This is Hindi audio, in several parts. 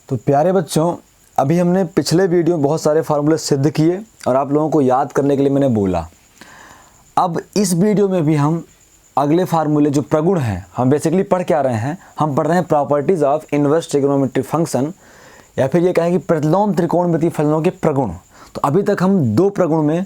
तो प्यारे बच्चों, अभी हमने पिछले वीडियो में बहुत सारे फार्मूले सिद्ध किए और आप लोगों को याद करने के लिए मैंने बोला। अब इस वीडियो में भी हम अगले फार्मूले जो प्रगुण हैं, हम बेसिकली पढ़ क्या रहे हैं, हम पढ़ रहे हैं properties of inverse trigonometric function, या फिर ये कहें कि प्रतिलोम त्रिकोणमितीय फलनों के प्रगुण। तो अभी तक हम 2 प्रगुण में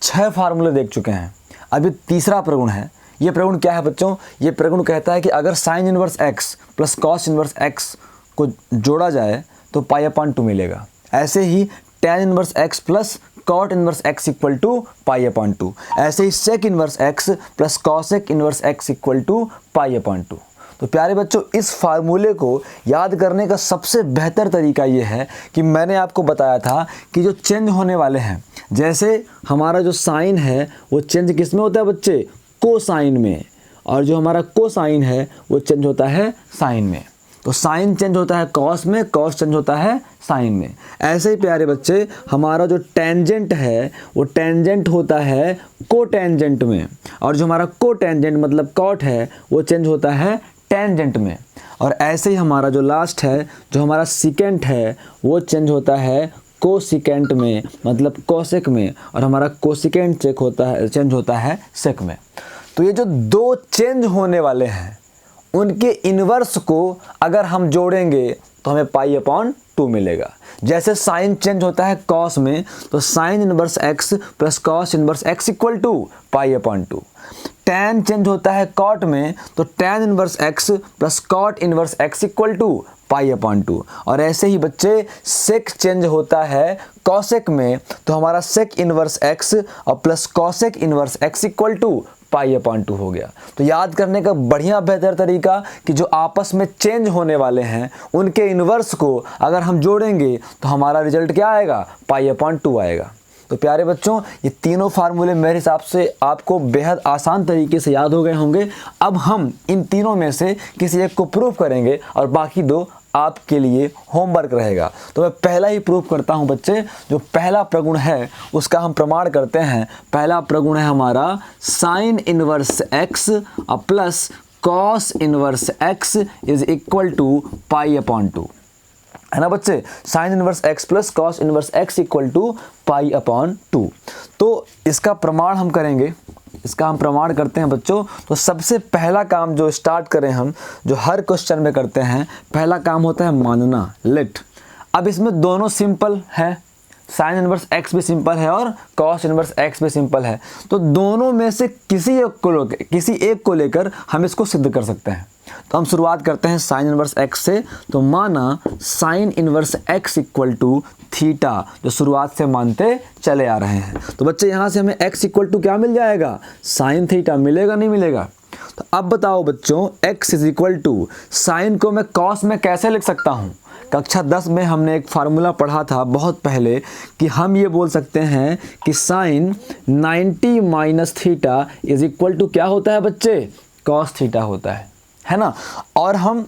6 फार्मूले देख चुके हैं। अभी तीसरा प्रगुण है। ये प्रगुण क्या है बच्चों? ये प्रगुण कहता है कि अगर sine inverse x plus cos inverse x को जोड़ा जाए तो पाई/2 मिलेगा। ऐसे ही tan inverse x plus cot inverse x equal to पाई/2। ऐसे ही sec inverse x plus cosec inverse x equal to पाई/2। तो प्यारे बच्चों, इस फार्मूले को याद करने का सबसे बेहतर तरीका ये है कि मैंने आपको बताया था कि जो चेंज होने वाले हैं, जैसे हमारा जो साइन है वो चेंज किस में होता है बच्चे? कोसाइन में। और जो हमारा कोसाइन है वो चेंज होता है साइन में। तो साइन चेंज होता है कॉस में, कॉस चेंज होता है साइन में। ऐसे ही प्यारे बच्चे, हमारा जो टेंजेंट है वो टेंजेंट होता है कोटेंजेंट में, और जो हमारा कोटेंजेंट मतलब कॉट है वो चेंज होता है टेंजेंट में। और ऐसे ही हमारा जो लास्ट है, जो हमारा सिकेंट है, वो चेंज होता है कोसिकेंट में मतलब कोसेक में, और हमारा कोसिकेंट चेंज होता है सेक में। तो ये जो 2 चेंज होने वाले हैं उनके इन्वर्स को अगर हम जोड़ेंगे तो हमें पाई/2 मिलेगा। जैसे साइन चेंज होता है कॉस में, तो sine inverse x plus cos inverse x equal to पाई/2। टैन चेंज होता है कॉट में, तो tan inverse x plus cot inverse x equal to पाई/2। और ऐसे ही बच्चे सेक चेंज होता है कॉसेक में, तो हमारा सेक इनवर्स एक्स और plus cosec inverse x equal to पाई/2 हो गया। तो याद करने का बढ़िया बेहतर तरीका कि जो आपस में चेंज होने वाले हैं उनके इन्वर्स को अगर हम जोड़ेंगे तो हमारा रिजल्ट क्या आएगा? पाई/2 आएगा। तो प्यारे बच्चों, ये तीनों फार्मूले मेरे हिसाब से आपको बेहद आसान तरीके से याद हो गए होंगे। अब हम इन तीनों में से किसी एक को प्रूव करेंगे और बाकी 2 आपके लिए होमवर्क रहेगा। तो मैं पहला ही प्रूफ करता हूं बच्चे। जो पहला प्रगुण है उसका हम प्रमाण करते हैं। पहला प्रगुण है हमारा sine inverse x plus cos inverse x is equal to पाई/2, है ना बच्चे? Sine inverse x plus cos inverse x equal to पाई/2। तो इसका प्रमाण हम करेंगे, इसका हम प्रमाण करते हैं बच्चों। तो सबसे पहला काम जो स्टार्ट करें हम, जो हर क्वेश्चन में करते हैं, पहला काम होता है मानना, लेट। अब इसमें दोनों सिंपल है, साइन इनवर्स एक्स भी सिंपल है और कॉस इनवर्स एक्स भी सिंपल है। तो दोनों में से किसी एक को लेकर हम इसको सिद्ध कर सकते हैं। तो हम शुरुआत करते हैं साइन इनवर्स एक्स से। तो माना sine inverse x equal to theta, जो शुरुआत से मानते चले आ रहे हैं। तो बच्चे यहाँ से हमें एक्स इक्वल टू क्या मिल जाएगा? साइन थीटा मिलेगा, नहीं मिलेगा? तो अब बताओ बच्चों, x is equal to sine को मैं कॉस में कैसे लिख सकता हूँ? कक्षा 10 में हमने एक फार्मूला पढ़ा था बहुत पहले कि हम ये बोल सकते हैं कि sine 90 minus theta is equal to क्या होता है बच्चे? कॉस थीटा होता है ना? और हम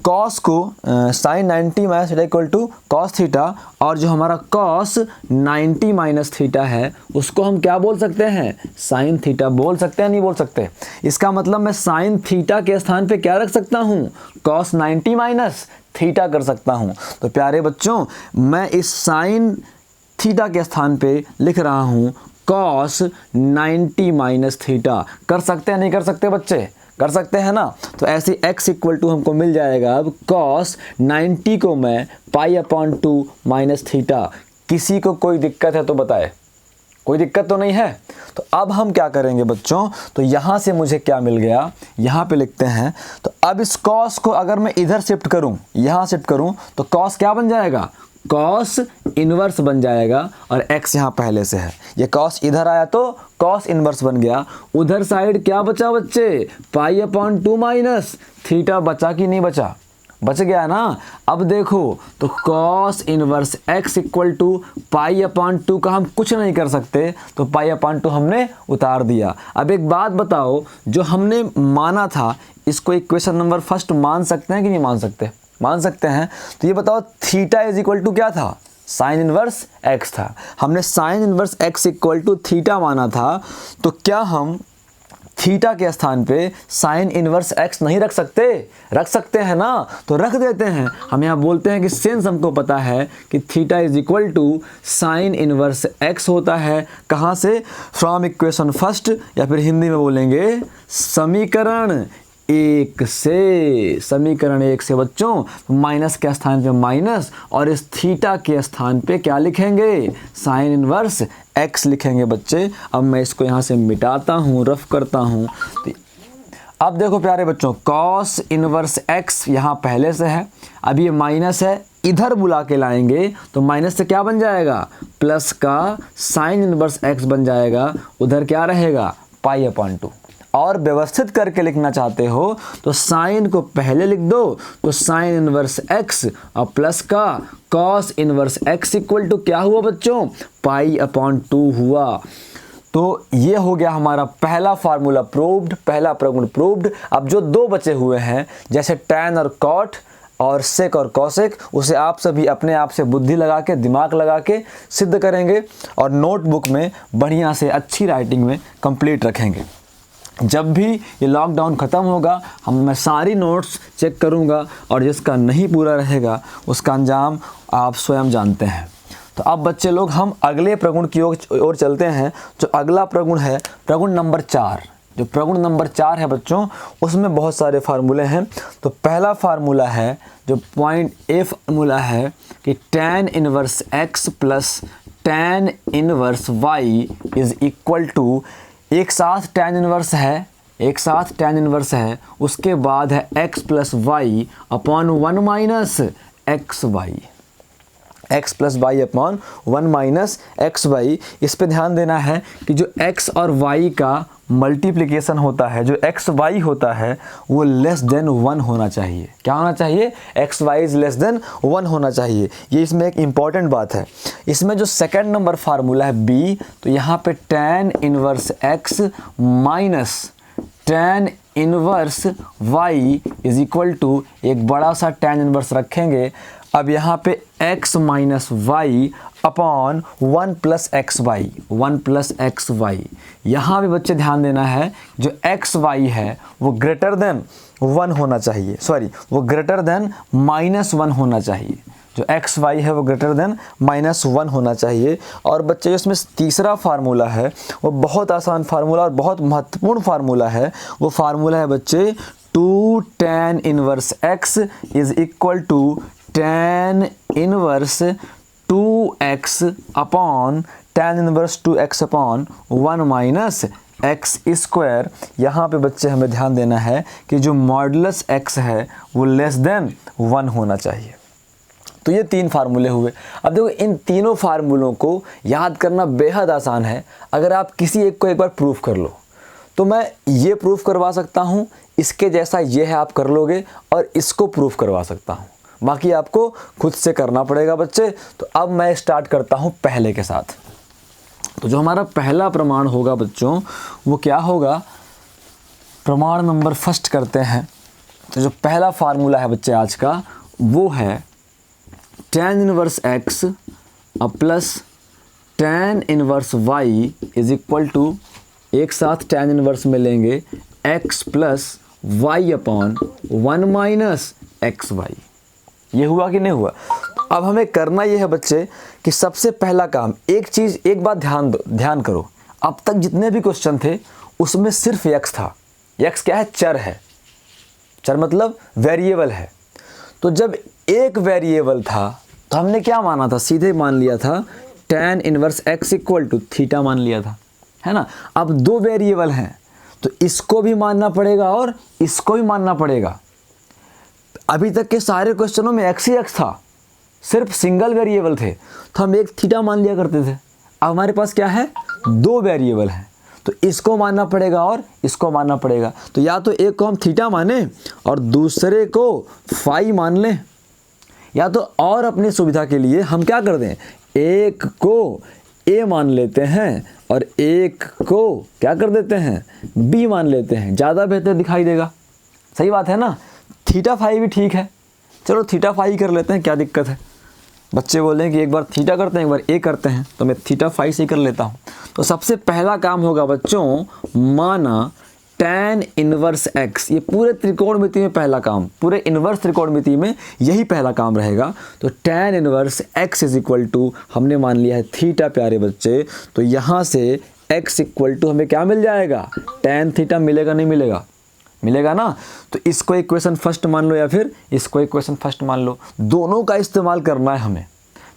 कॉस को sine 90 minus theta equal to cos theta, और जो हमारा कॉस 90 माइनस थीटा है उसको हम क्या बोल सकते हैं? साइन थीटा बोल सकते हैं, नहीं बोल सकते? इसका मतलब मैं साइन थीटा के स्थान पे क्या रख सकता हूँ? कॉस 90 माइनस थीटा कर सकता हूँ। तो प्यारे बच्चों, मैं इस साइन थीटा के स्थान पे लिख रहा हूँ कॉस 90 माइनस थीटा। कर सकते हैं, नहीं कर सकते बच्चे? कर सकते हैं ना? तो ऐसे x इक्वल टू हमको मिल जाएगा अब cos 90 को मैं पाई/2 माइनस थीटा। किसी को कोई दिक्कत है तो बताए? कोई दिक्कत तो नहीं है? तो अब हम क्या करेंगे बच्चों? तो यहाँ से मुझे क्या मिल गया, यहाँ पे लिखते हैं। तो अब इस cos को अगर मैं इधर शिफ्ट करूँ, यहाँ शिफ्ट करूँ, तो cos क्या बन जाएगा? कॉस इनवर्स बन जाएगा, और x यहाँ पहले से है। ये कॉस इधर आया तो कॉस इनवर्स बन गया। उधर साइड क्या बचा बच्चे? पाई/2 माइनस थीटा बचा कि नहीं बचा? बच गया ना? अब देखो, तो cos inverse x equal to पाई/2 का हम कुछ नहीं कर सकते, तो पाई/2 हमने उतार दिया। अब एक बात बताओ, जो हमने माना था इसको इक्वेशन नंबर फर्स्ट मान सकते हैं कि नहीं मान सकते? मान सकते हैं। तो ये बताओ, थीटा इज इक्वल टू क्या था? साइन इनवर्स एक्स था। हमने sine inverse x equal to theta माना था, तो क्या हम थीटा के स्थान पे साइन इनवर्स एक्स नहीं रख सकते हैं ना, तो रख देते हैं। हम यहाँ बोलते हैं कि सिंस हमको पता है कि theta is equal to sine inverse x होता है, कहाँ से, फ्रॉम इक्वेशन फर्स्ट, या फिर हिंदी में बोलेंगे समीकरण 1 से। समीकरण 1 से बच्चों माइनस के स्थान पे माइनस और इस थीटा के स्थान पे क्या लिखेंगे, साइन इनवर्स एक्स लिखेंगे बच्चे। अब मैं इसको यहाँ से मिटाता हूँ, रफ करता हूँ। तो अब देखो प्यारे बच्चों, कॉस इनवर्स एक्स यहाँ पहले से है, अब ये माइनस है, इधर बुला के लाएंगे तो माइनस से क्या बन जाएगा, प्लस का साइन इनवर्स एक्स बन जाएगा, उधर क्या रहेगा, पाई अपॉन 2। और व्यवस्थित करके लिखना चाहते हो तो साइन को पहले लिख दो, तो साइन इनवर्स एक्स और प्लस का cos inverse x equal to क्या हुआ बच्चों, पाई अपॉन 2 हुआ। तो ये हो गया हमारा पहला फार्मूला प्रूव्ड, पहला प्रगुण प्रूव्ड। अब जो दो बचे हुए हैं, जैसे टैन और कॉट और सेक और कॉसेक, उसे आप सभी अपने आप से बुद्धि लगा के, दिमाग लगा के सिद्ध करेंगे और नोटबुक में बढ़िया से अच्छी राइटिंग में कंप्लीट रखेंगे। जब भी ये लॉकडाउन ख़त्म होगा, मैं सारी नोट्स चेक करूँगा और जिसका नहीं पूरा रहेगा उसका अंजाम आप स्वयं जानते हैं। तो अब बच्चे लोग हम अगले प्रगुण की ओर चलते हैं। जो अगला प्रगुण है, प्रगुण नंबर 4। जो प्रगुण नंबर 4 है बच्चों, उसमें बहुत सारे फार्मूले हैं। तो पहला फार्मूला है, जो पॉइंट ए फार्मूला है कि tan inverse x plus tan inverse y is equal to, एक साथ टैन इनवर्स है, उसके बाद है x plus y upon 1 minus x y, x plus y upon 1 minus x y. इस पे ध्यान देना है कि जो x और y का मल्टीप्लिकेशन होता है, जो एक्स वाई होता है, वो लेस देन 1 होना चाहिए। क्या होना चाहिए, x y is less than 1 होना चाहिए। ये इसमें एक इम्पॉर्टेंट बात है। इसमें जो सेकंड नंबर फार्मूला है बी, तो यहाँ पे tan inverse x minus tan inverse y is equal to, एक बड़ा सा टैन इनवर्स रखेंगे। अब यहाँ पे x minus y upon 1 plus x y, 1 plus x y. यहाँ भी बच्चे ध्यान देना है, जो एक्स वाई है वो ग्रेटर देन 1 होना चाहिए, सॉरी वो ग्रेटर देन -1 होना चाहिए। जो एक्स वाई है वो ग्रेटर देन -1 होना चाहिए। और बच्चे इसमें तीसरा फार्मूला है, वो बहुत आसान फार्मूला और बहुत महत्वपूर्ण फार्मूला है। वो फार्मूला है बच्चे 2 tan inverse x is equal to tan inverse 2x upon tan inverse 2x upon 1 minus x square. यहाँ पे बच्चे हमें ध्यान देना है कि जो मॉडुलस x है वो लेस देन 1 होना चाहिए। तो ये 3 फार्मूले हुए। अब देखो, इन तीनों फार्मूलों को याद करना बेहद आसान है। अगर आप किसी एक को एक बार प्रूफ कर लो, तो मैं ये प्रूफ करवा सकता हूँ, इसके जैसा ये है आप कर लोगे, और इसको प्रूफ करवा सकता हूँ। बाकी आपको खुद से करना पड़ेगा बच्चे। तो अब मैं स्टार्ट करता हूँ पहले के साथ। तो जो हमारा पहला प्रमाण होगा बच्चों, वो क्या होगा, प्रमाण नंबर फर्स्ट करते हैं। तो जो पहला फार्मूला है बच्चे आज का, वो है tan inverse x plus tan inverse y is equal to, एक साथ टैन इनवर्स में लेंगे x plus y upon 1 minus x y. ये हुआ कि नहीं हुआ। अब हमें करना ये है बच्चे कि सबसे पहला काम, एक बात ध्यान करो, अब तक जितने भी क्वेश्चन थे उसमें सिर्फ x था। x क्या है, चर है। चर मतलब वेरिएबल है। तो जब एक वेरिएबल था तो हमने क्या माना था, सीधे मान लिया था tan inverse x equal to theta मान लिया था, है ना। अब 2 वेरिएबल हैं तो इसको भी मानना पड़ेगा और इसको भी मानना पड़ेगा। अभी तक के सारे क्वेश्चनों में x ही x था, सिर्फ सिंगल वेरिएबल थे तो हम एक थीटा मान लिया करते थे। अब हमारे पास क्या है, 2 वेरिएबल हैं, तो इसको मानना पड़ेगा और इसको मानना पड़ेगा। तो या तो एक को हम थीटा माने और दूसरे को फाई मान लें, या तो और अपनी सुविधा के लिए हम क्या कर दें, एक को a मान लेते हैं और एक को क्या कर देते हैं, b मान लेते हैं। ज़्यादा बेहतर दिखाई देगा, सही बात है ना। थीटा फाई भी ठीक है, चलो थीटा फाई कर लेते हैं, क्या दिक्कत है। बच्चे बोल रहे हैं कि एक बार थीटा करते हैं एक बार ए करते हैं, तो मैं थीटा फाई से ही कर लेता हूँ। तो सबसे पहला काम होगा बच्चों, माना tan इनवर्स x, ये पूरे त्रिकोणमिति में पहला काम, पूरे इनवर्स त्रिकोणमिति में यही पहला काम रहेगा। तो tan inverse x is equal to, हमने मान लिया है थीटा प्यारे बच्चे, तो यहाँ से x इक्वल टू हमें क्या मिल जाएगा, tan थीटा मिलेगा नहीं मिलेगा, मिलेगा ना। तो इसको इक्वेशन फर्स्ट मान लो या फिर इसको इक्वेशन फर्स्ट मान लो, दोनों का इस्तेमाल करना है हमें।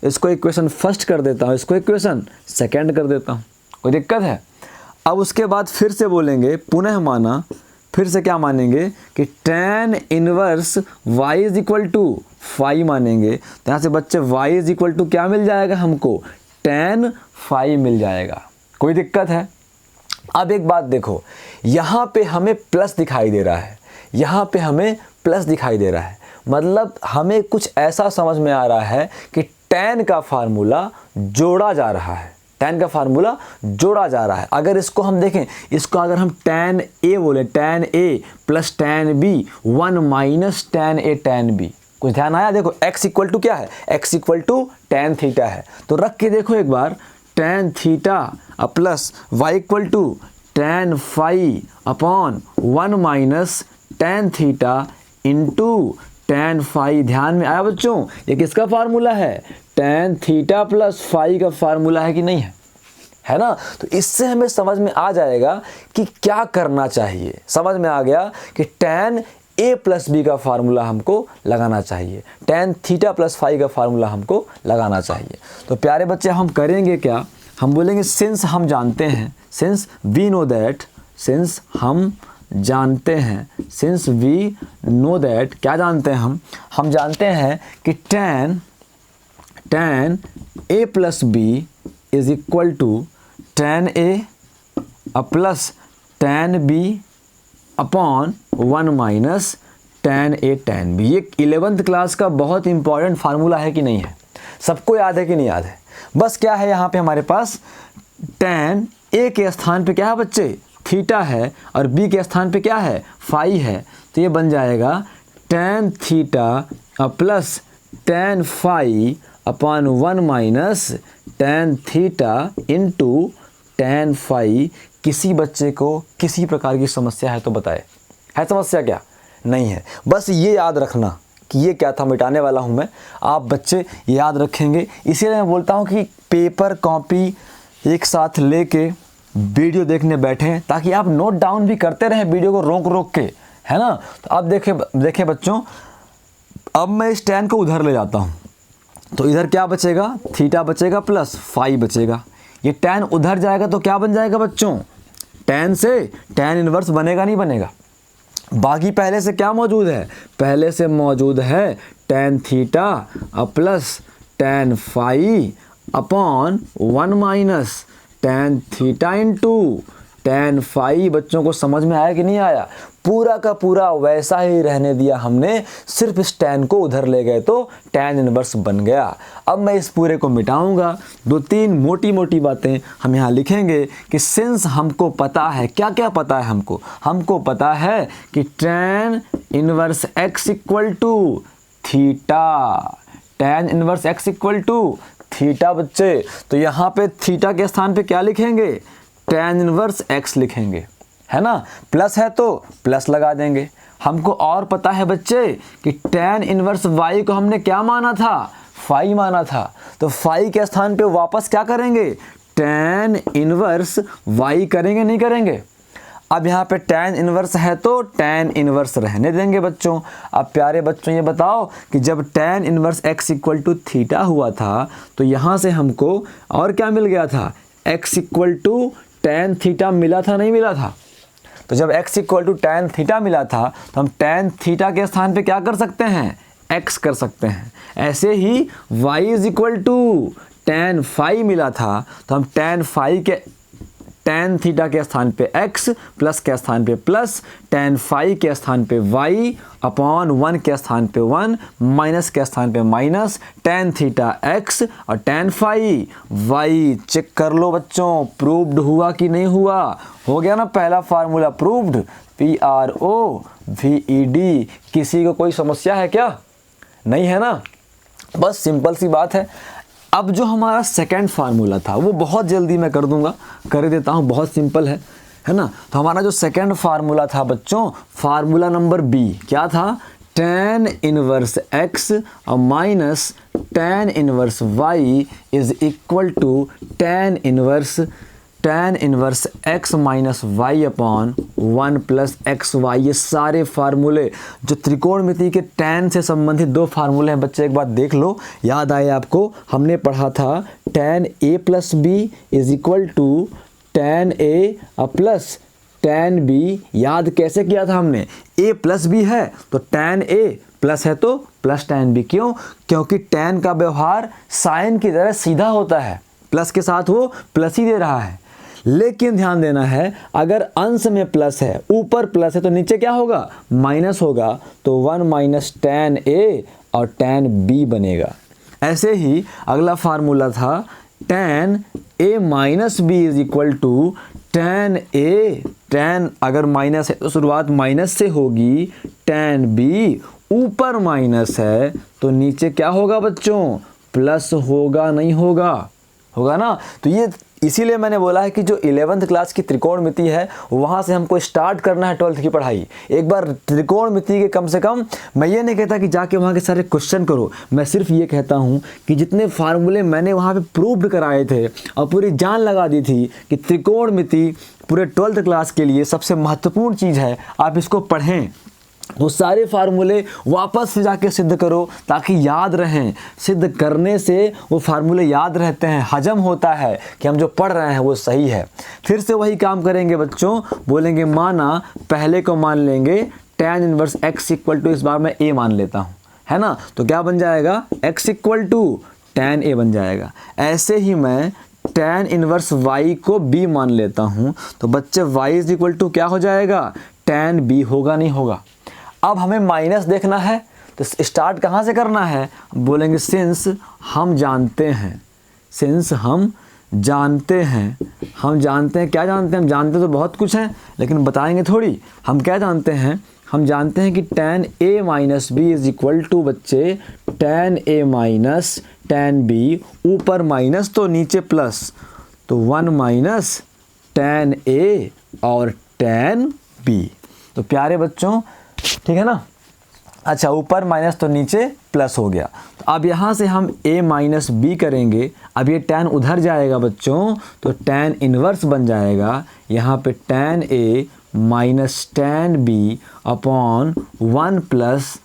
इसको इक्वेशन फर्स्ट कर देता हूँ, इसको इक्वेशन सेकंड कर देता हूँ, कोई दिक्कत है। अब उसके बाद फिर से बोलेंगे, पुनः माना, फिर से क्या मानेंगे कि tan inverse y is equal to phi मानेंगे। तो यहाँ से बच्चे y इज इक्वल टू क्या मिल जाएगा हमको, tan फाई मिल जाएगा, कोई दिक्कत है। अब एक बात देखो, यहाँ पे हमें प्लस दिखाई दे रहा है, यहाँ पे हमें प्लस दिखाई दे रहा है, मतलब हमें कुछ ऐसा समझ में आ रहा है कि tan का फार्मूला जोड़ा जा रहा है, tan का फार्मूला जोड़ा जा रहा है। अगर इसको हम देखें, इसको अगर हम tan a बोले, tan a plus tan b, 1 minus tan a tan b, कुछ ध्यान आया। देखो x इक्वल टू क्या है, x equal to tan theta है, तो रख के देखो एक बार, tan theta plus y equal to tan phi upon 1 minus tan theta into tan phi. ध्यान में आया बच्चों, ये किसका फार्मूला है, tan थीटा प्लस फाई का फार्मूला है कि नहीं है, है ना। तो इससे हमें समझ में आ जाएगा कि क्या करना चाहिए, समझ में आ गया कि tan a प्लस बी का फार्मूला हमको लगाना चाहिए, tan थीटा प्लस फाई का फार्मूला हमको लगाना चाहिए। तो प्यारे बच्चे हम करेंगे क्या, हम बोलेंगे सिंस हम जानते हैं, since we know that, since हम जानते हैं, सिंस वी नो दैट, क्या जानते हैं हम जानते हैं कि tan a plus b is equal to tan a plus tan b upon 1 minus tan a tan b। ये 11th क्लास का बहुत इंपॉर्टेंट फार्मूला है कि नहीं है, सबको याद है कि नहीं याद है। बस क्या है यहाँ पे हमारे पास, tan a के स्थान पे क्या है बच्चे, थीटा है, और b के स्थान पे क्या है, फाई है। तो ये बन जाएगा tan theta plus tan phi upon 1 minus tan theta into tan phi. किसी बच्चे को किसी प्रकार की समस्या है तो बताए, है समस्या क्या, नहीं है। बस ये याद रखना कि ये क्या था, मिटाने वाला हूँ मैं, आप बच्चे याद रखेंगे। इसीलिए मैं बोलता हूँ कि पेपर कॉपी एक साथ लेके वीडियो देखने बैठें, ताकि आप नोट डाउन भी करते रहें वीडियो को रोक रोक के, है ना। तो अब देखें बच्चों, अब मैं इस tan को उधर ले जाता हूँ, तो इधर क्या बचेगा, थीटा बचेगा प्लस फाई बचेगा। ये tan उधर जाएगा तो क्या बन जाएगा बच्चों, tan से tan इनवर्स बनेगा नहीं बनेगा। बाकी पहले से क्या मौजूद है, पहले से मौजूद है tan theta plus tan phi upon 1 minus tan theta into tan phi. बच्चों को समझ में आया कि नहीं आया, पूरा का पूरा वैसा ही रहने दिया हमने, सिर्फ इस tan को उधर ले गए तो tan इनवर्स बन गया। अब मैं इस पूरे को मिटाऊंगा, 2-3 मोटी मोटी बातें हम यहाँ लिखेंगे कि सिंस हमको पता है, क्या क्या पता है हमको पता है कि tan inverse x equal to theta, tan inverse x equal to theta बच्चे। तो यहाँ पे थीटा के स्थान पे क्या लिखेंगे, tan इनवर्स x लिखेंगे, है ना। प्लस है तो प्लस लगा देंगे। हमको और पता है बच्चे कि tan इनवर्स y को हमने क्या माना था, फाई माना था। तो फाई के स्थान पे वापस क्या करेंगे, tan इनवर्स y करेंगे, नहीं करेंगे। अब यहाँ पे tan इनवर्स है तो tan इनवर्स रहने देंगे बच्चों। अब प्यारे बच्चों ये बताओ कि जब tan inverse x equal to theta हुआ था तो यहाँ से हमको और क्या मिल गया था, x equal to tan theta मिला था, नहीं मिला था। तो जब x equal to tan theta मिला था तो हम tan थीटा के स्थान पे क्या कर सकते हैं, x कर सकते हैं। ऐसे ही y is equal to tan phi मिला था तो हम tan थीटा के स्थान पे x, प्लस के स्थान पे प्लस, tan फाई के स्थान पे y अपॉन 1 के स्थान पे 1, माइनस के स्थान पे माइनस, tan थीटा x और tan फाई y। चेक कर लो बच्चों, प्रूव्ड हुआ कि नहीं हुआ, हो गया ना पहला फार्मूला प्रूव्ड, PROVED। किसी को कोई समस्या है क्या, नहीं है ना, बस सिंपल सी बात है। अब जो हमारा सेकंड फार्मूला था वो बहुत जल्दी मैं कर दूंगा, कर देता हूँ, बहुत सिंपल है। है ना। तो हमारा जो सेकंड फार्मूला था बच्चों, फार्मूला नंबर बी क्या था, tan इनवर्स x और minus tan inverse y is equal to tan inverse x minus y upon 1 plus x y. ये सारे फार्मूले जो त्रिकोणमिति के tan से संबंधित दो फार्मूले हैं बच्चे, एक बात देख लो, याद आए आपको, हमने पढ़ा था tan a plus b is equal to tan a plus tan b। याद कैसे किया था हमने, a प्लस b है तो tan a प्लस है तो प्लस tan b। क्यों, क्योंकि tan का व्यवहार साइन की तरह सीधा होता है, प्लस के साथ वो प्लस ही दे रहा है। लेकिन ध्यान देना है, अगर अंश में प्लस है, ऊपर प्लस है, तो नीचे क्या होगा, माइनस होगा, तो 1 माइनस tan a और tan b बनेगा। ऐसे ही अगला फार्मूला था tan a minus b is equal to tan a, tan अगर माइनस है तो शुरुआत माइनस से होगी, tan b ऊपर माइनस है तो नीचे क्या होगा बच्चों, प्लस होगा, नहीं होगा, होगा ना। तो ये इसीलिए मैंने बोला है कि जो 11th क्लास की त्रिकोणमिति है वहाँ से हमको स्टार्ट करना है 12th की पढ़ाई। एक बार त्रिकोणमिति के कम से कम, मैं ये नहीं कहता कि जाके वहाँ के सारे क्वेश्चन करो, मैं सिर्फ ये कहता हूँ कि जितने फार्मूले मैंने वहाँ पे प्रूव्ड कराए थे और पूरी जान लगा दी थी कि त्रिकोणमिति पूरे 12th क्लास के लिए सबसे महत्वपूर्ण चीज़ है, आप इसको पढ़ें, वो सारे फार्मूले वापस से जाके सिद्ध करो ताकि याद रहें। सिद्ध करने से वो फार्मूले याद रहते हैं, हजम होता है कि हम जो पढ़ रहे हैं वो सही है। फिर से वही काम करेंगे बच्चों, बोलेंगे माना, पहले को मान लेंगे tan inverse x equal to, इस बार मैं a मान लेता हूँ, है ना, तो क्या बन जाएगा, x equal to tan a बन जाएगा। ऐसे ही मैं tan इनवर्स y को b मान लेता हूँ, तो बच्चे y इज इक्वल टू क्या हो जाएगा, tan b होगा, नहीं होगा। अब हमें माइनस देखना है तो स्टार्ट कहाँ से करना है, बोलेंगे सिंस हम जानते हैं, सिंस हम जानते हैं, हम जानते हैं, क्या जानते हैं, हम जानते तो बहुत कुछ हैं लेकिन बताएंगे थोड़ी, हम क्या जानते हैं, हम जानते हैं कि tan a minus b is equal to बच्चे tan a minus tan b, ऊपर माइनस तो नीचे प्लस, तो 1 माइनस tan a और tan b। तो प्यारे बच्चों ठीक है ना, अच्छा ऊपर माइनस तो नीचे प्लस हो गया। तो अब यहाँ से हम a माइनस बी करेंगे, अब ये tan उधर जाएगा बच्चों तो tan इनवर्स बन जाएगा, यहाँ पे tan a minus tan b upon 1 plus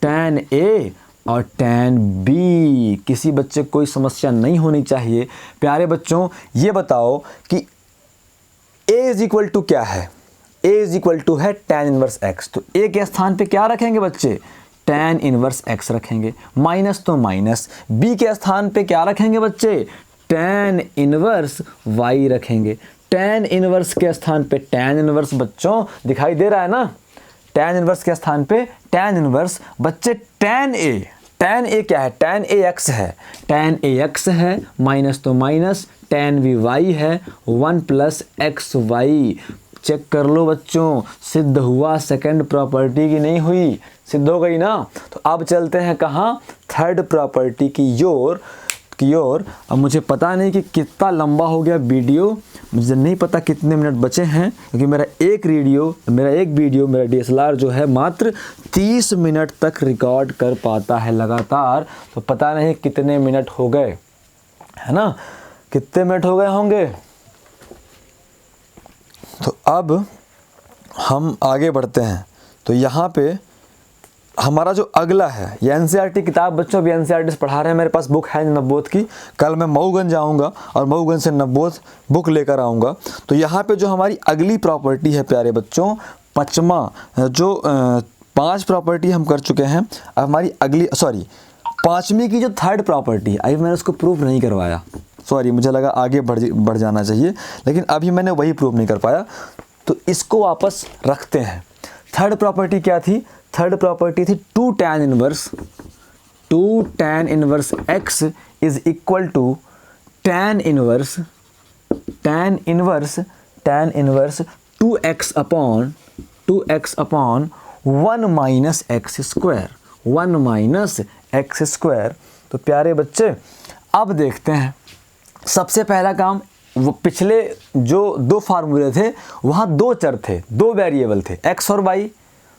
tan a और tan b। किसी बच्चे को कोई समस्या नहीं होनी चाहिए। प्यारे बच्चों ये बताओ कि a इज इक्वल टू क्या है, a इज इक्वल टू है tan इनवर्स x, तो a के स्थान पे क्या रखेंगे बच्चे, tan इनवर्स x रखेंगे, माइनस तो माइनस, b के स्थान पे क्या रखेंगे बच्चे, tan इनवर्स y रखेंगे, tan इनवर्स के स्थान पे tan इनवर्स, बच्चों दिखाई दे रहा है ना, tan इनवर्स के स्थान पे tan इनवर्स, बच्चे tan a क्या है, tan a x है, tan a x है, माइनस तो माइनस, tan v y है, 1 प्लस एक्स वाई। चेक कर लो बच्चों, सिद्ध हुआ सेकंड प्रॉपर्टी की नहीं हुई, सिद्ध हो गई ना। तो अब चलते हैं कहाँ, थर्ड प्रॉपर्टी की ओर। अब मुझे पता नहीं कि कितना लंबा हो गया वीडियो, मुझे नहीं पता कितने मिनट बचे हैं, क्योंकि मेरा एक वीडियो मेरा DSLR जो है मात्र 30 मिनट तक रिकॉर्ड कर पाता है लगातार, तो पता नहीं कितने मिनट हो गए, है ना, कितने मिनट हो गए होंगे। तो अब हम आगे बढ़ते हैं। तो यहाँ पे हमारा जो अगला है ये NCERT किताब, बच्चों भी NCERT से पढ़ा रहे हैं, मेरे पास बुक है नवबोध की, कल मैं मऊगंज जाऊँगा और मऊगंज से नवबोध बुक लेकर आऊँगा। तो यहाँ पे जो हमारी अगली प्रॉपर्टी है प्यारे बच्चों, जो 5 प्रॉपर्टी हम कर चुके हैं, अब हमारी अगली पाँचवीं की जो थर्ड प्रॉपर्टी है, अभी मैंने उसको प्रूव नहीं करवाया, मुझे लगा आगे बढ़ जाना चाहिए, लेकिन अभी मैंने वही प्रूव नहीं कर पाया, तो इसको वापस रखते हैं। थर्ड प्रॉपर्टी क्या थी, थर्ड प्रॉपर्टी थी 2 tan inverse x is equal to tan inverse 2x upon 1 minus x square. तो प्यारे बच्चे अब देखते हैं, सबसे पहला काम वो पिछले जो दो फार्मूले थे वहाँ दो चर थे, दो वेरिएबल थे x और y,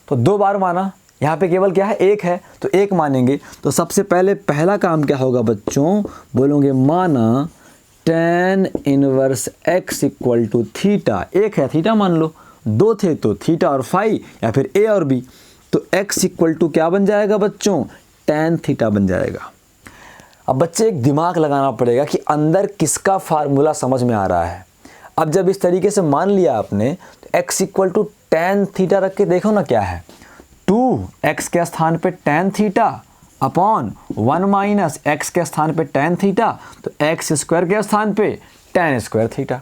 तो दो बार माना। यहाँ पे केवल क्या है, एक है तो एक मानेंगे। तो सबसे पहले पहला काम क्या होगा बच्चों, बोलोगे माना tan inverse x equal to theta. एक है थीटा मान लो, दो थे तो थीटा और फाई या फिर a और b। तो x इक्वल टू क्या बन जाएगा बच्चों, tan थीटा बन जाएगा। अब बच्चे एक दिमाग लगाना पड़ेगा कि अंदर किसका फार्मूला समझ में आ रहा है। अब जब इस तरीके से मान लिया आपने तो x equal to tan theta रख के देखो ना क्या है, 2x के स्थान पे tan theta upon 1 minus x के स्थान पे tan थीटा, तो x स्क्वायर के स्थान पे tan स्क्वायर थीटा।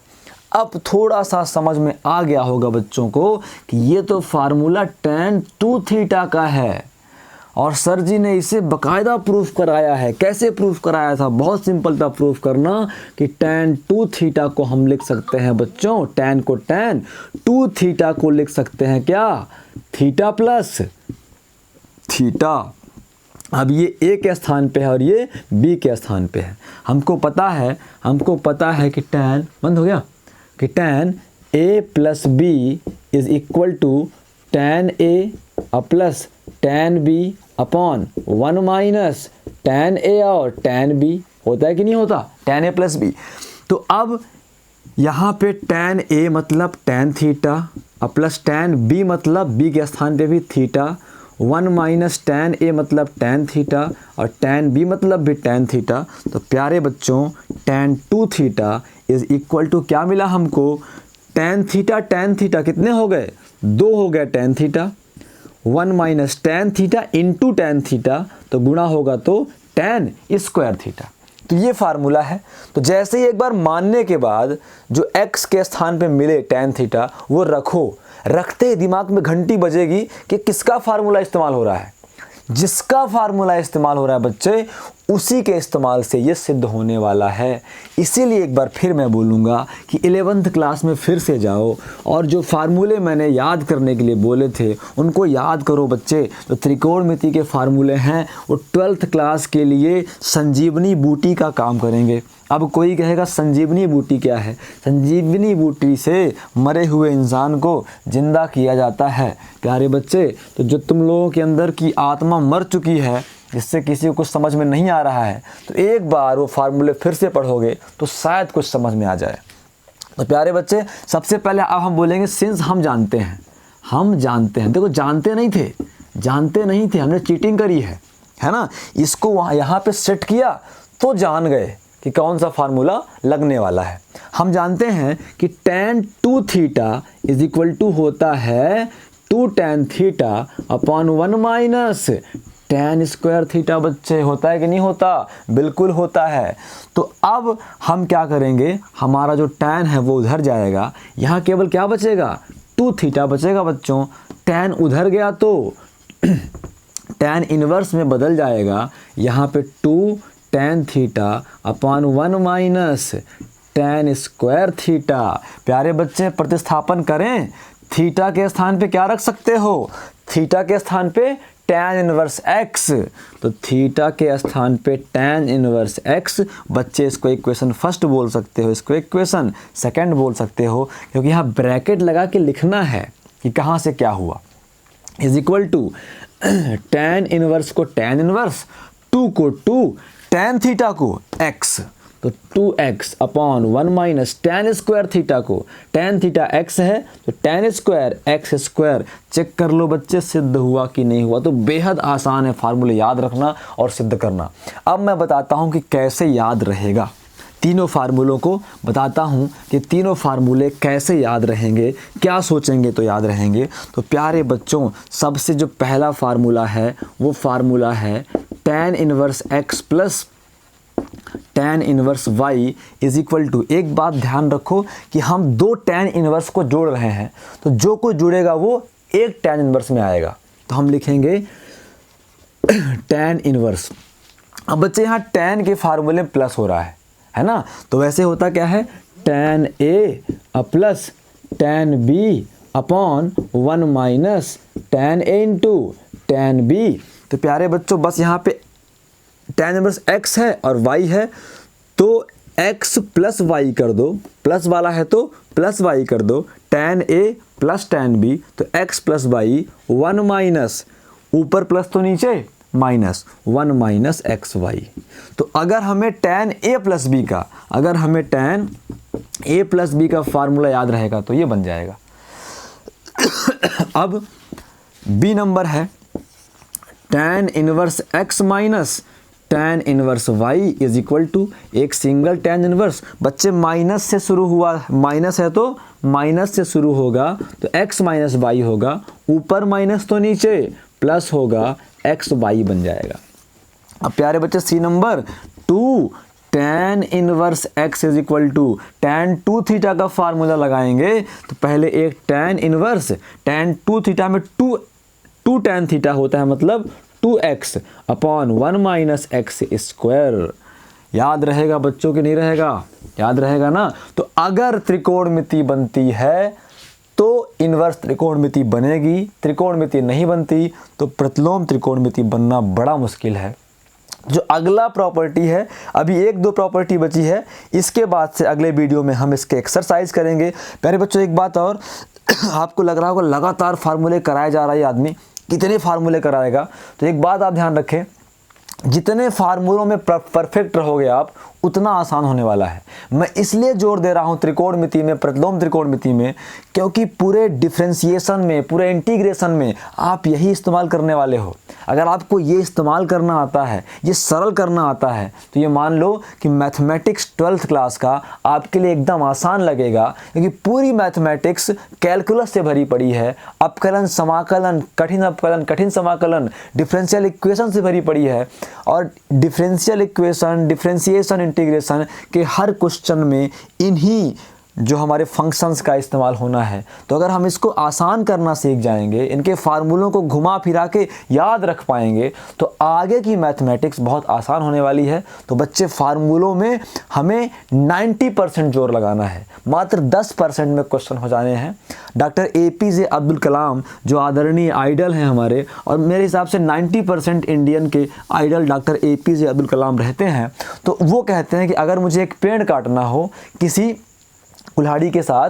अब थोड़ा सा समझ में आ गया होगा बच्चों को कि ये तो फार्मूला tan 2 थीटा का है और सर जी ने इसे बकायदा प्रूफ कराया है। कैसे प्रूफ कराया था, बहुत सिंपल था प्रूफ करना कि tan 2 थीटा को हम लिख सकते हैं बच्चों, tan को tan 2 थीटा को लिख सकते हैं क्या, थीटा प्लस थीटा। अब ये a के स्थान पे है और ये b के स्थान पे है। हमको पता है कि tan, बंद हो गया, कि tan a plus b is equal to tan a plus tan b upon 1 minus tan a और tan b। होता है कि नहीं होता, tan a प्लस b। तो अब यहाँ पे tan a मतलब tan theta plus tan b मतलब b के स्थान पे भी थीटा, 1 माइनस tan a मतलब tan थीटा और tan b मतलब भी tan थीटा। तो प्यारे बच्चों tan 2 theta is equal to क्या मिला हमको, tan थीटा कितने हो गए, 2 हो गया tan theta, 1 minus tan theta into tan theta, तो गुणा होगा तो tan स्क्वायर थीटा। तो ये फार्मूला है। तो जैसे ही एक बार मानने के बाद जो x के स्थान पे मिले tan थीटा वो रखो, रखते ही दिमाग में घंटी बजेगी कि किसका फार्मूला इस्तेमाल हो रहा है। जिसका फार्मूला इस्तेमाल हो रहा है बच्चे, उसी के इस्तेमाल से ये सिद्ध होने वाला है। इसीलिए एक बार फिर मैं बोलूँगा कि 11th क्लास में फिर से जाओ और जो फार्मूले मैंने याद करने के लिए बोले थे उनको याद करो बच्चे। तो त्रिकोणमिति के फार्मूले हैं वो 12th क्लास के लिए संजीवनी बूटी का काम करेंगे। अब कोई कहेगा संजीवनी बूटी क्या है, संजीवनी बूटी से मरे हुए इंसान को जिंदा किया जाता है प्यारे बच्चे। तो जो तुम लोगों के अंदर की आत्मा मर चुकी है, जिससे किसी को कुछ समझ में नहीं आ रहा है, तो एक बार वो फार्मूले फिर से पढ़ोगे तो शायद कुछ समझ में आ जाए। तो प्यारे बच्चे सबसे पहले अब हम बोलेंगे सिंस हम जानते हैं, देखो जानते नहीं थे, हमने चीटिंग करी है ना। इसको वहाँ यहाँ पे सेट किया तो जान गए कि कौन सा फार्मूला लगने वाला है। हम जानते हैं कि tan 2 theta is equal to होता है 2 tan theta upon 1 minus tan square theta. बच्चे होता है कि नहीं होता, बिल्कुल होता है। तो अब हम क्या करेंगे, हमारा जो tan है वो उधर जाएगा, यहाँ केवल क्या बचेगा, 2 थीटा बचेगा बच्चों। tan उधर गया तो tan इनवर्स में बदल जाएगा, यहाँ पे 2 tan theta upon 1 minus tan square theta. प्यारे बच्चे प्रतिस्थापन करें, थीटा के स्थान पे क्या रख सकते हो, थीटा के स्थान पे tan इनवर्स x। तो थीटा के स्थान पे tan इनवर्स x। बच्चे इसको इक्वेशन फर्स्ट बोल सकते हो, इसको इक्वेशन सेकंड बोल सकते हो, क्योंकि यहाँ ब्रैकेट लगा के लिखना है कि कहाँ से क्या हुआ। Is equal to tan inverse को tan इनवर्स, 2 को 2, tan थीटा को x, तो 2x upon 1 minus tan square theta को, tan थीटा x है तो tan square x square. Check कर लो बच्चे सिद्ध हुआ कि नहीं हुआ। तो बेहद आसान है फार्मूले याद रखना और सिद्ध करना। अब मैं बताता हूँ कि कैसे याद रहेगा, तीनों फार्मूलों को बताता हूँ कि तीनों फार्मूले कैसे याद रहेंगे, क्या सोचेंगे तो याद रहेंगे। तो प्यारे बच्चों सबसे जो पहला फार्मूला है वो फार्मूला है tan inverse x plus tan inverse y is equal to, एक बात ध्यान रखो कि हम 2 tan इनवर्स को जोड़ रहे हैं, तो जो कुछ जुड़ेगा वो एक tan इनवर्स में आएगा। तो हम लिखेंगे tan इनवर्स। अब बच्चे यहाँ tan के फार्मूले में प्लस हो रहा है ना, तो वैसे होता क्या है tan a plus tan b upon 1 minus tan a into tan b। तो प्यारे बच्चों बस यहाँ पे tan इनवर्स x है और y है, तो x प्लस वाई कर दो, प्लस वाला है तो प्लस वाई कर दो, tan a plus tan b, तो x प्लस वाई 1 माइनस, ऊपर प्लस तो नीचे माइनस 1 माइनस एक्स वाई। तो अगर हमें tan a प्लस बी का, अगर हमें tan a प्लस बी का फार्मूला याद रहेगा तो ये बन जाएगा। अब बी नंबर है tan inverse x minus tan inverse y is equal to एक सिंगल tan इनवर्स। बच्चे माइनस से शुरू हुआ, माइनस है तो माइनस से शुरू होगा तो x माइनस वाई होगा, ऊपर माइनस तो नीचे प्लस होगा, एक्स वाई बन जाएगा। अब प्यारे बच्चे C number 2 tan inverse x is equal to tan 2 theta का फार्मूला लगाएंगे तो पहले एक tan इनवर्स, tan 2 थीटा में 2 tan थीटा होता है, मतलब 2x upon 1 minus x square. याद रहेगा बच्चों के नहीं रहेगा? याद रहेगा ना। तो अगर त्रिकोणमिति बनती है तो इनवर्स त्रिकोणमिति बनेगी, त्रिकोणमिति नहीं बनती तो प्रतिलोम त्रिकोणमिति बनना बड़ा मुश्किल है। जो अगला प्रॉपर्टी है, अभी 1-2 प्रॉपर्टी बची है, इसके बाद से अगले वीडियो में हम इसके एक्सरसाइज करेंगे। प्यारे बच्चों एक बात और, आपको लग रहा होगा लगातार फार्मूले कराए जा रहा है आदमी, कितने फार्मूले कराएगा, तो एक बात आप ध्यान रखें, जितने फार्मूलों में परफेक्ट रहोगे आप उतना आसान होने वाला है। मैं इसलिए जोर दे रहा हूँ त्रिकोणमिति में, प्रतिलोम त्रिकोणमिति में, क्योंकि पूरे डिफरेंशिएशन में, पूरे इंटीग्रेशन में आप यही इस्तेमाल करने वाले हो। अगर आपको ये इस्तेमाल करना आता है, ये सरल करना आता है, तो ये मान लो कि मैथमेटिक्स 12th क्लास का आपके लिए एकदम आसान लगेगा, क्योंकि पूरी मैथमेटिक्स कैलकुलस से भरी पड़ी है। अपकलन, समाकलन, कठिन अपकलन, कठिन समाकलन, डिफरेंशियल इक्वेशन से भरी पड़ी है। और डिफरेंशियल इक्वेशन, डिफरेंशिएशन, इंटीग्रेशन के हर क्वेश्चन में इन्हीं जो हमारे फंक्शंस का इस्तेमाल होना है। तो अगर हम इसको आसान करना सीख जाएंगे, इनके फार्मूलों को घुमा फिरा के याद रख पाएंगे, तो आगे की मैथमेटिक्स बहुत आसान होने वाली है। तो बच्चे फार्मूलों में हमें 90% जोर लगाना है, मात्र 10% में क्वेश्चन हो जाने हैं। डॉक्टर APJ अब्दुल कलाम जो आदरणीय आइडल हैं हमारे, और मेरे हिसाब से 90% इंडियन के idol doctor APJ Abdul Kalam रहते हैं, तो वो कहते हैं कि अगर मुझे एक पेड़ काटना हो, किसी कुल्हाड़ी के साथ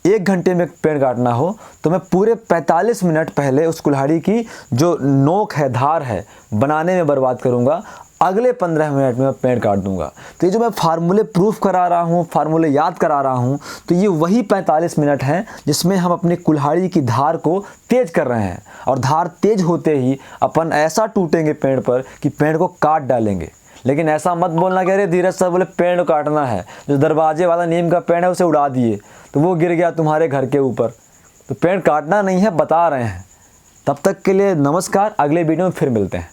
1 घंटे में पेड़ काटना हो, तो मैं पूरे 45 मिनट पहले उस कुल्हाड़ी की जो नोक है, धार है, बनाने में बर्बाद करूंगा, अगले 15 मिनट में मैं पेड़ काट दूंगा। तो ये जो मैं फार्मूले प्रूफ करा रहा हूँ, फार्मूले याद करा रहा हूँ, तो ये वही 45 मिनट हैं जिसमें हम अपने कुल्हाड़ी की धार को तेज कर रहे हैं। और धार तेज होते ही अपन ऐसा टूटेंगे पेड़ पर कि पेड़ को काट डालेंगे। लेकिन ऐसा मत बोलना कि अरे धीरज सर बोले पेड़ काटना है, जो दरवाजे वाला नीम का पेड़ है उसे उड़ा दिए तो वो गिर गया तुम्हारे घर के ऊपर। तो पेड़ काटना नहीं है, बता रहे हैं। तब तक के लिए नमस्कार, अगले वीडियो में फिर मिलते हैं।